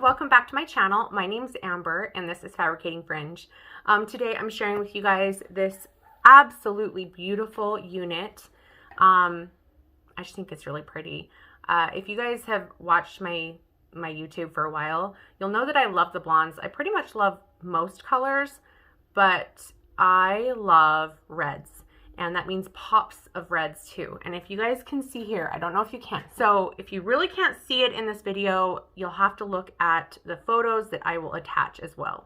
Welcome back to my channel. My name's Amber and this is Fabricating Fringe. Today I'm sharing with you guys this absolutely beautiful unit. I just think it's really pretty. If you guys have watched my YouTube for a while, you'll know that I love the blondes. I pretty much love most colors, but I love reds. And that means pops of reds too. And if you guys can see here, I don't know if you can. So if you really can't see it in this video, you'll have to look at the photos that I will attach as well.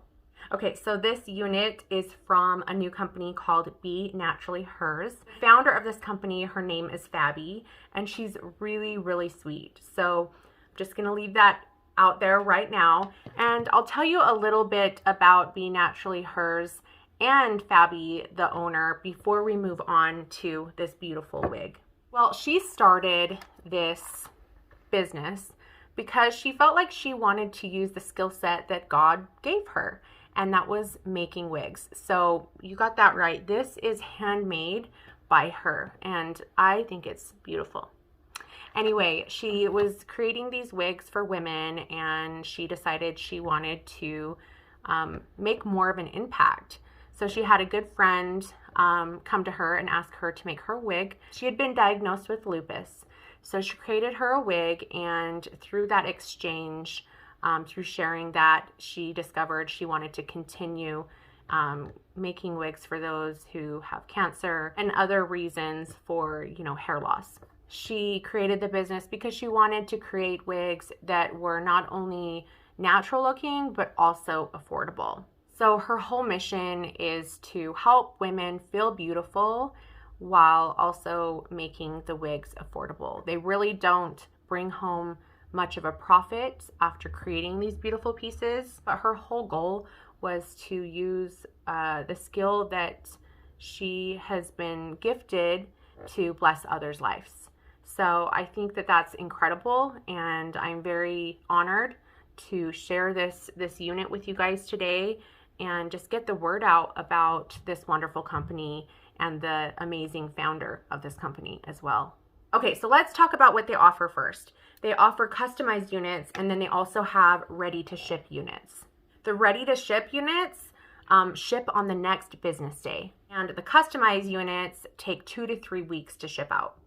Okay, so this unit is from a new company called benaturallyhers. The founder of this company, her name is Fabie, and she's really, really sweet. So I'm just gonna leave that out there right now. And I'll tell you a little bit about benaturallyhers and Fabie, the owner, before we move on to this beautiful wig. Well, she started this business because she felt like she wanted to use the skill set that God gave her, and that was making wigs. So you got that right. This is handmade by her, and I think it's beautiful. Anyway, she was creating these wigs for women, and she decided she wanted to make more of an impact. So she had a good friend come to her and ask her to make her wig. She had been diagnosed with lupus. So she created her a wig, and through that exchange, through sharing that, she discovered she wanted to continue making wigs for those who have cancer and other reasons for, hair loss. She created the business because she wanted to create wigs that were not only natural looking, but also affordable. So her whole mission is to help women feel beautiful while also making the wigs affordable. They really don't bring home much of a profit after creating these beautiful pieces, but her whole goal was to use the skill that she has been gifted to bless others' lives. So I think that that's incredible, and I'm very honored to share this unit with you guys today and just get the word out about this wonderful company and the amazing founder of this company as well. Okay, so let's talk about what they offer first. They offer customized units, and then they also have ready-to-ship units. The ready-to-ship units ship on the next business day, and the customized units take 2 to 3 weeks to ship out.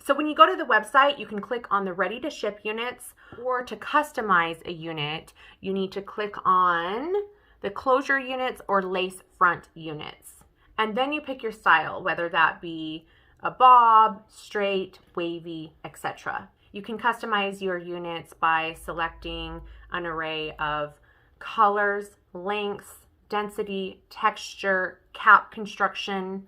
So when you go to the website, you can click on the ready-to-ship units, or to customize a unit, you need to click on the closure units or lace front units. And then you pick your style, whether that be a bob, straight, wavy, etc. You can customize your units by selecting an array of colors, lengths, density, texture, cap construction,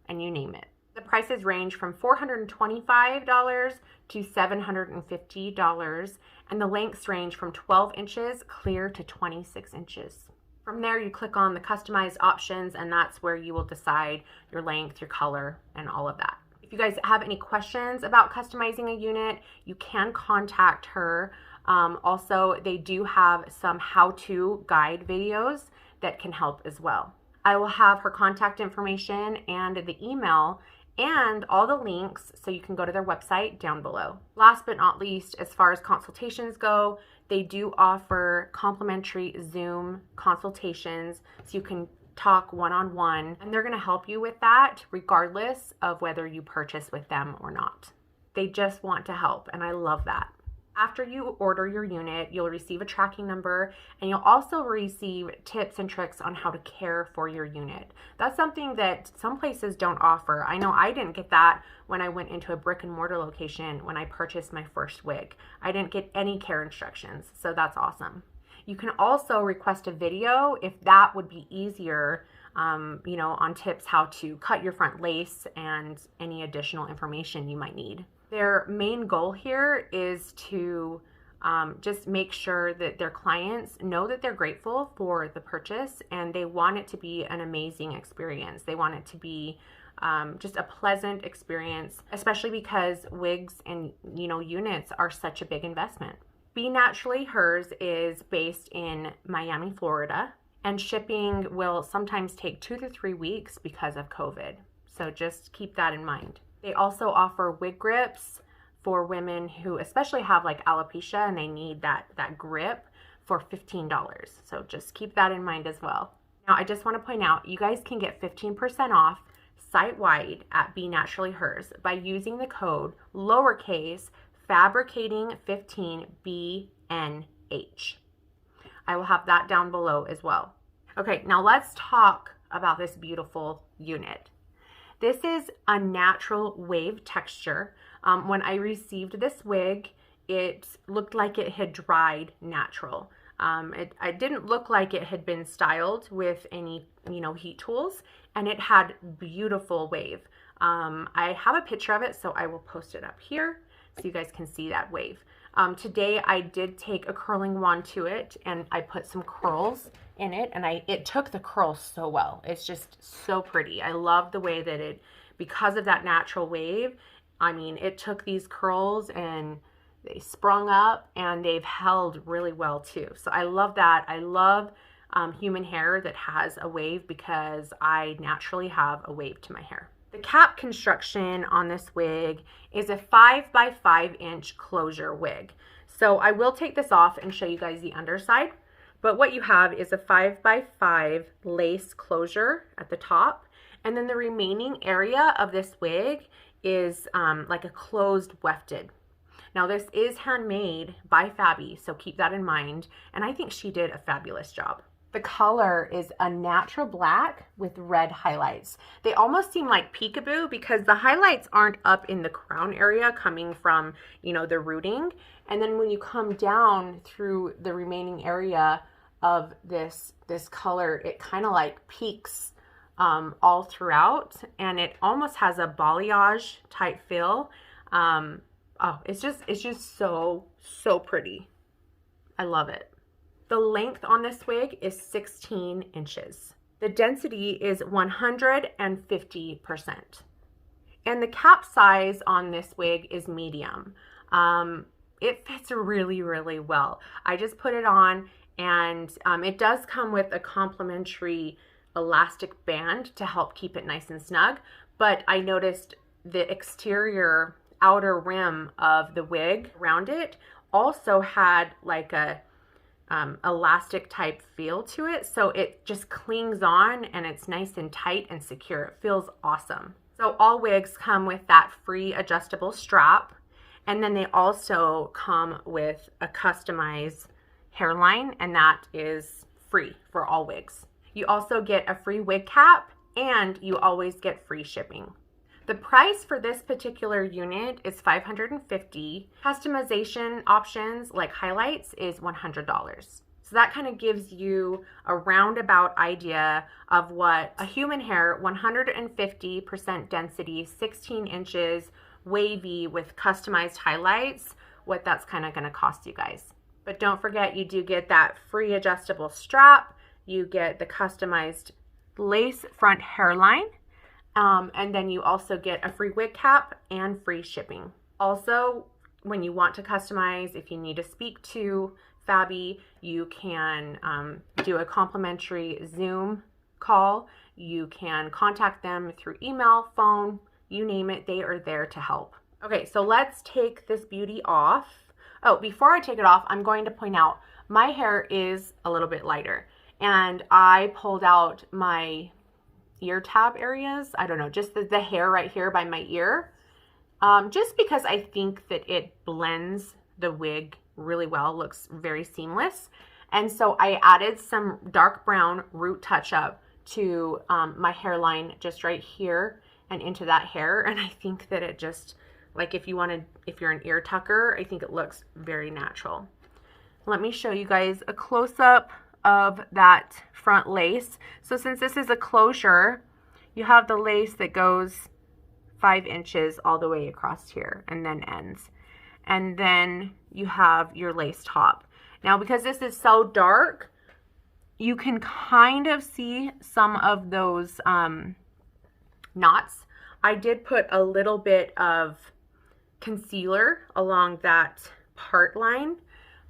and you name it. The prices range from $425 to $750, and the lengths range from 12 inches clear to 26 inches. From there, you click on the customized options, and that's where you will decide your length, your color, and all of that. If you guys have any questions about customizing a unit, you can contact her. Also, they do have some how-to guide videos that can help as well. I will have her contact information and the email and all the links so you can go to their website down below. Last but not least, as far as consultations go, they do offer complimentary Zoom consultations so you can talk one-on-one, and they're going to help you with that regardless of whether you purchase with them or not. They just want to help, and I love that. After you order your unit, you'll receive a tracking number, and you'll also receive tips and tricks on how to care for your unit. That's something that some places don't offer. I know I didn't get that when I went into a brick and mortar location when I purchased my first wig. I didn't get any care instructions, so that's awesome. You can also request a video if that would be easier, on tips how to cut your front lace and any additional information you might need. Their main goal here is to just make sure that their clients know that they're grateful for the purchase, and they want it to be an amazing experience. They want it to be just a pleasant experience, especially because wigs and units are such a big investment. benaturallyhers is based in Miami, Florida, and shipping will sometimes take 2 to 3 weeks because of COVID. So just keep that in mind. They also offer wig grips for women who especially have like alopecia and they need that grip for $15. So just keep that in mind as well. Now I just want to point out, you guys can get 15% off site-wide at benaturallyhers by using the code lowercase fabricating15 BNH. I will have that down below as well. Okay, now let's talk about this beautiful unit. This is a natural wave texture. When I received this wig, it looked like it had dried natural. It didn't look like it had been styled with any, heat tools, and it had beautiful wave. I have a picture of it, so I will post it up here so you guys can see that wave. Today I did take a curling wand to it and I put some curls in it, and it took the curls so well. It's just so pretty. I love the way that because of that natural wave, I mean, it took these curls and they sprung up and they've held really well too. So I love that. I love human hair that has a wave because I naturally have a wave to my hair. The cap construction on this wig is a 5 by 5 inch closure wig. So I will take this off and show you guys the underside. But what you have is a 5 by 5 lace closure at the top. And then the remaining area of this wig is like a closed wefted. Now this is handmade by Fabie, so keep that in mind. And I think she did a fabulous job. The color is a natural black with red highlights. They almost seem like peekaboo because the highlights aren't up in the crown area coming from, the rooting. And then when you come down through the remaining area of this color, it kind of like peaks all throughout, and it almost has a balayage type feel. Oh, it's just so pretty. I love it. The length on this wig is 16 inches. The density is 150%. And the cap size on this wig is medium. It fits really, really well. I just put it on, and it does come with a complimentary elastic band to help keep it nice and snug. But I noticed the exterior outer rim of the wig around it also had like a elastic type feel to it, so it just clings on and it's nice and tight and secure. It feels awesome. So all wigs come with that free adjustable strap, and then they also come with a customized hairline, and that is free for all wigs. You also get a free wig cap, and you always get free shipping. The price for this particular unit is $550. Customization options like highlights is $100. So that kind of gives you a roundabout idea of what a human hair, 150% density, 16 inches, wavy with customized highlights, what that's kind of going to cost you guys. But don't forget, you do get that free adjustable strap. You get the customized lace front hairline. And then you also get a free wig cap and free shipping. Also, when you want to customize, if you need to speak to Fabie, you can do a complimentary Zoom call. You can contact them through email, phone, you name it, they are there to help. Okay, so let's take this beauty off. Oh, before I take it off, I'm going to point out my hair is a little bit lighter, and I pulled out my ear tab areas. I don't know, just the hair right here by my ear, just because I think that it blends the wig really well, looks very seamless. And so I added some dark brown root touch up to my hairline just right here and into that hair, and I think that it just, like, if you're an ear tucker, I think it looks very natural. Let me show you guys a close-up of that front lace. So since this is a closure, you have the lace that goes 5 inches all the way across here and then ends. And then you have your lace top. Now, because this is so dark, you can kind of see some of those knots. I did put a little bit of concealer along that part line,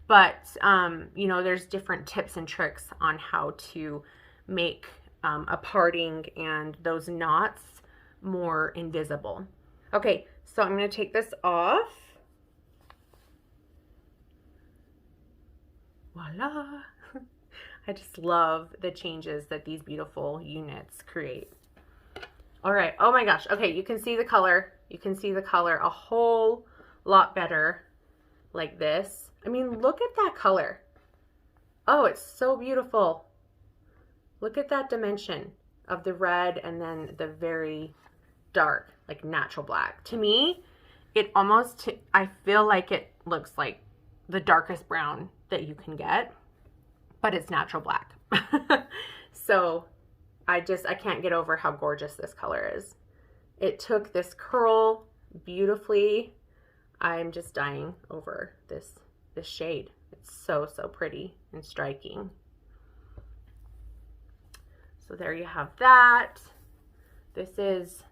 but there's different tips and tricks on how to make a parting and those knots more invisible. Okay, so I'm going to take this off. Voila. I just love the changes that these beautiful units create. All right. Oh my gosh. Okay, you can see the color. You can see the color a whole lot better like this. I mean, look at that color. Oh, it's so beautiful. Look at that dimension of the red and then the very dark, like natural black. To me, it almost, I feel like it looks like the darkest brown that you can get, but it's natural black. So I can't get over how gorgeous this color is. It took this curl beautifully. I'm just dying over this shade. It's so, so pretty and striking. So there you have that. This is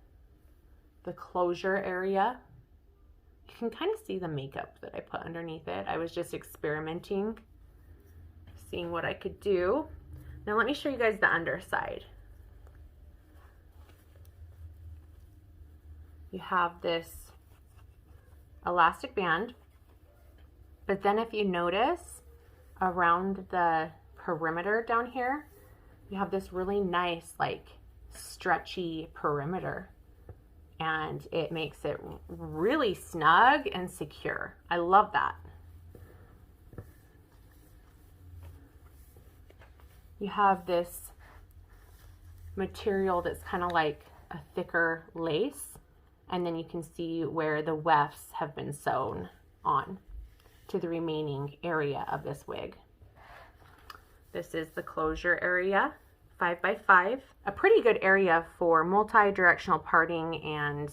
the closure area. You can kind of see the makeup that I put underneath it. I was just experimenting, seeing what I could do. Now let me show you guys the underside. You have this elastic band, but then if you notice around the perimeter down here, you have this really nice, like, stretchy perimeter, and it makes it really snug and secure. I love that. You have this material that's kind of like a thicker lace, and then you can see where the wefts have been sewn on to the remaining area of this wig. This is the closure area, 5 by 5. A pretty good area for multi-directional parting and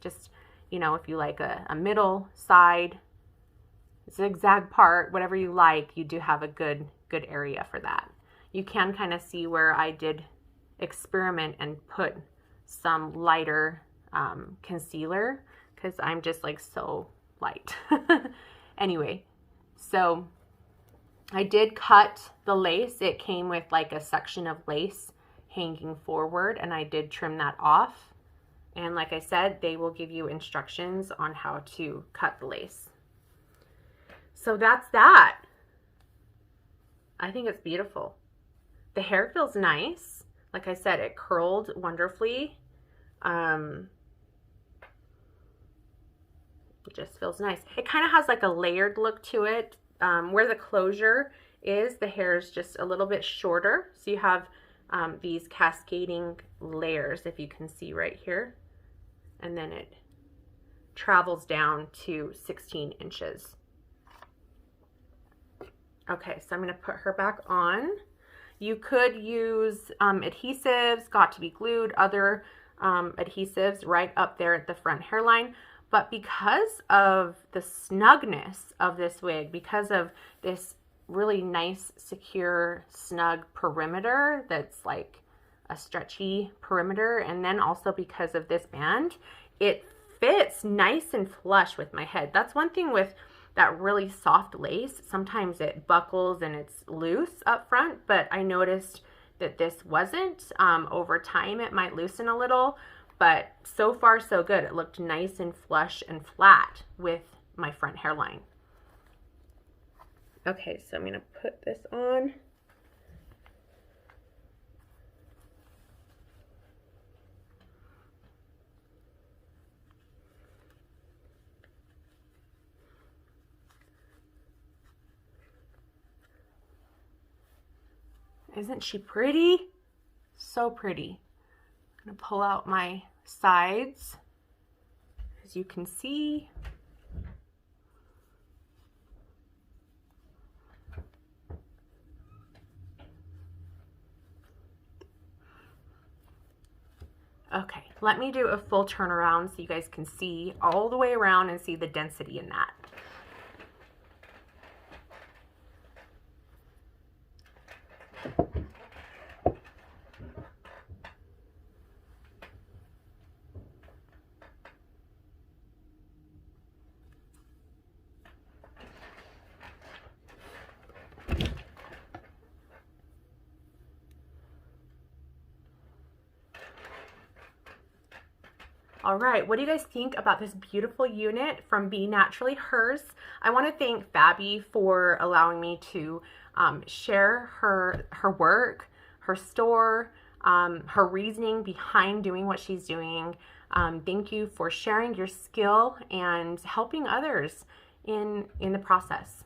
just, you know, if you like a middle side, zigzag part, whatever you like, you do have a good area for that. You can kind of see where I did experiment and put some lighter concealer, because I'm just like so light. Anyway, so I did cut the lace. It came with like a section of lace hanging forward, and I did trim that off. And like I said, they will give you instructions on how to cut the lace. So that's that. I think it's beautiful. The hair feels nice. Like I said, it curled wonderfully. It just feels nice. It kind of has like a layered look to it. Where the closure is, the hair is just a little bit shorter. So you have these cascading layers, if you can see right here. And then it travels down to 16 inches. Okay, so I'm going to put her back on. You could use adhesives, got to be glued, other adhesives right up there at the front hairline. But because of the snugness of this wig, because of this really nice, secure, snug perimeter that's like a stretchy perimeter, and then also because of this band, it fits nice and flush with my head. That's one thing with that really soft lace. Sometimes it buckles and it's loose up front, but I noticed that this wasn't. Over time it might loosen a little, but so far so good. It looked nice and flush and flat with my front hairline. Okay, so I'm going to put this on. Isn't she pretty? So pretty. I'm going to pull out my sides, as you can see. Okay, let me do a full turnaround so you guys can see all the way around and see the density in that. All right, what do you guys think about this beautiful unit from Be Naturally Hers? I want to thank Fabie for allowing me to share her work, her store, her reasoning behind doing what she's doing. Thank you for sharing your skill and helping others in the process.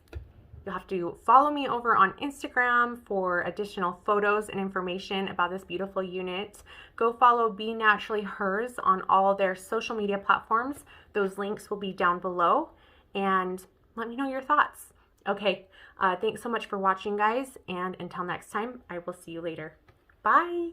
You'll have to follow me over on Instagram for additional photos and information about this beautiful unit. Go follow Be Naturally Hers on all their social media platforms. Those links will be down below, and let me know your thoughts. Okay, thanks so much for watching, guys, and until next time, I will see you later. Bye.